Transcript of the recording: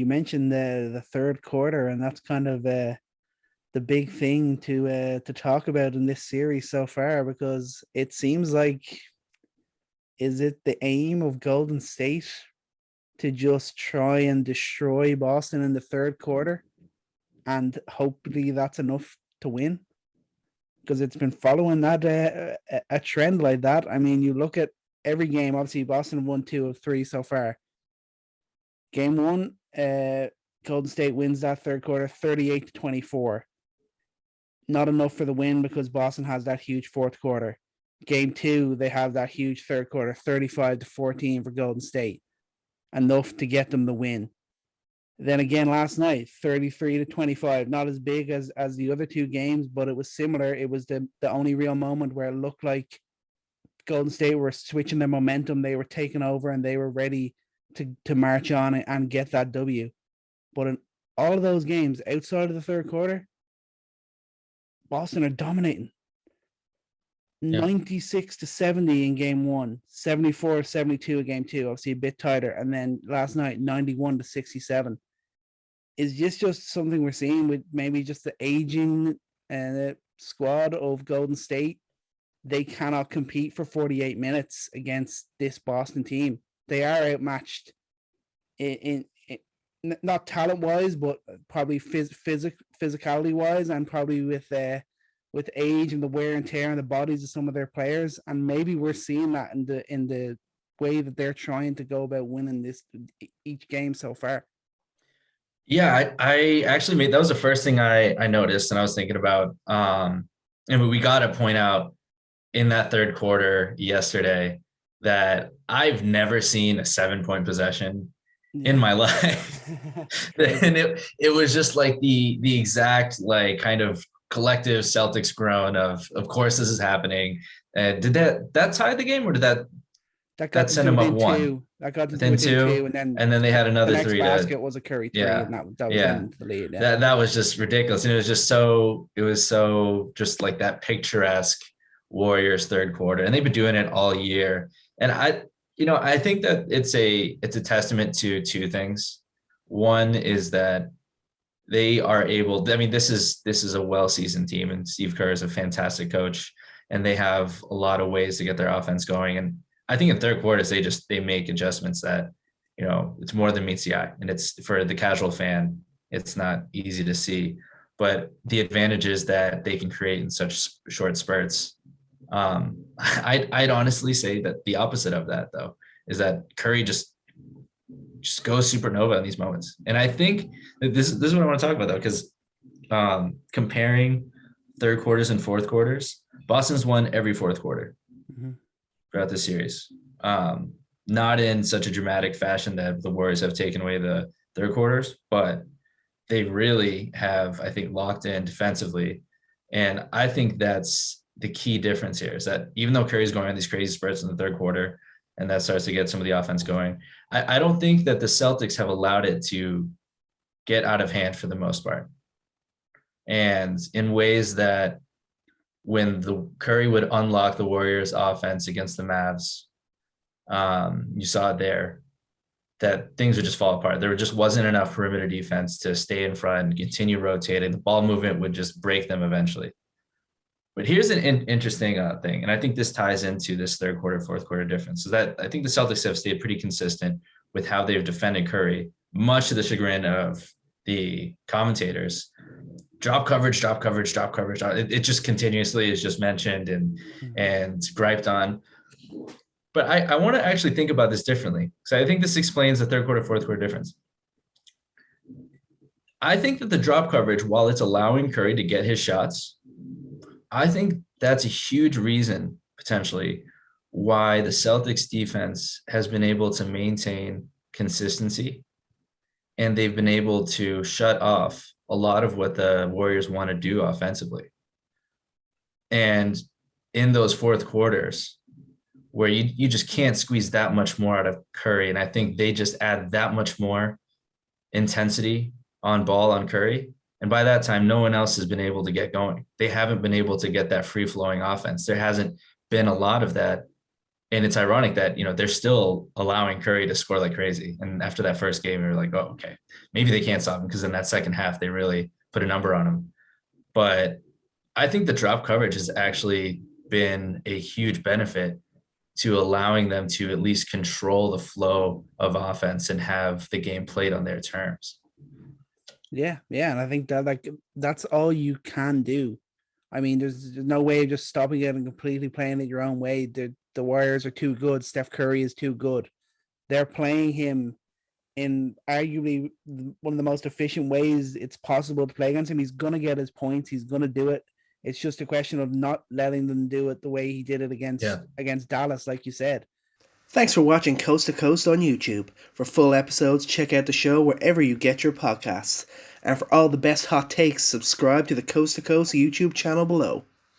you mentioned the third quarter, and that's kind of the big thing to talk about in this series so far, because it seems like, is it the aim of Golden State to just try and destroy Boston in the third quarter, and hopefully that's enough to win? Because it's been following that a trend like that. I mean, you look at every game. Obviously, Boston won 2 of 3 so far. Game one, Golden State wins that third quarter, 38-24. Not enough for the win because Boston has that huge fourth quarter. Game two, they have that huge third quarter, 35-14 for Golden State. Enough to get them the win. Then again last night, 33-25. Not as big as the other two games, but it was similar. It was the only real moment where it looked like Golden State were switching their momentum. They were taking over and they were ready to march on and get that W. But in all of those games outside of the third quarter, Boston are dominating. Yeah. 96-70 in game one, 74-72 in game two, obviously a bit tighter. And then last night, 91-67. Is this just something we're seeing with maybe just the aging squad of Golden State? They cannot compete for 48 minutes against this Boston team. They are outmatched in not talent-wise, but probably physicality-wise, and probably with age and the wear and tear on the bodies of some of their players. And maybe we're seeing that in the way that they're trying to go about winning each game so far. Yeah, I actually that was the first thing I noticed, and I was thinking about, and we got to point out in that third quarter yesterday that I've never seen a 7-point possession in my life. And it was just like the exact like kind of collective Celtics groan of course this is happening. Did that tie the game, or did that send them up 1? That got them within two, and then they had another the next 3 basket was a Curry 3, and that was into the lead. Yeah. That was just ridiculous. And it was so just like that picturesque Warriors third quarter, and they've been doing it all year. And I think that it's a testament to 2 things. One is that they are able. I mean, this is a well-seasoned team, and Steve Kerr is a fantastic coach, and they have a lot of ways to get their offense going. And I think in third quarters they make adjustments that it's more than meets the eye, and it's for the casual fan, it's not easy to see. But the advantages that they can create in such short spurts. I'd honestly say that the opposite of that, though, is that Curry just goes supernova in these moments. And I think that this is what I want to talk about, though, because comparing third quarters and fourth quarters, Boston's won every fourth quarter throughout the series. Not in such a dramatic fashion that the Warriors have taken away the third quarters, but they really have, I think, locked in defensively. And I think that's the key difference here, is that even though Curry's going on these crazy spurts in the third quarter, and that starts to get some of the offense going, I don't think that the Celtics have allowed it to get out of hand for the most part. And in ways that when the Curry would unlock the Warriors offense against the Mavs, you saw it there, that things would just fall apart. There just wasn't enough perimeter defense to stay in front and continue rotating. The ball movement would just break them eventually. But here's an interesting thing, and I think this ties into this third quarter, fourth quarter difference, is that I think the Celtics have stayed pretty consistent with how they've defended Curry, much to the chagrin of the commentators. Drop coverage, drop coverage, drop coverage. It just continuously is just mentioned and griped on. But I want to actually think about this differently. So I think this explains the third quarter, fourth quarter difference. I think that the drop coverage, while it's allowing Curry to get his shots, I think that's a huge reason, potentially, why the Celtics defense has been able to maintain consistency, and they've been able to shut off a lot of what the Warriors want to do offensively. And in those fourth quarters, where you just can't squeeze that much more out of Curry, and I think they just add that much more intensity on ball on Curry. And by that time, no one else has been able to get going. They haven't been able to get that free-flowing offense. There hasn't been a lot of that And it's ironic that, they're still allowing Curry to score like crazy. And after that first game, you're like, oh, okay, maybe they can't stop him, because in that second half, they really put a number on him. But I think the drop coverage has actually been a huge benefit to allowing them to at least control the flow of offense and have the game played on their terms. Yeah, yeah, and I think that like that's all you can do. I mean, there's no way of just stopping it and completely playing it your own way. The Warriors are too good. Steph Curry is too good. They're playing him in arguably one of the most efficient ways it's possible to play against him. He's gonna get his points. He's gonna do it. It's just a question of not letting them do it the way he did it Yeah. against Dallas, like you said. Thanks for watching Coast to Coast on YouTube. For full episodes, check out the show wherever you get your podcasts. And for all the best hot takes, subscribe to the Coast to Coast YouTube channel below.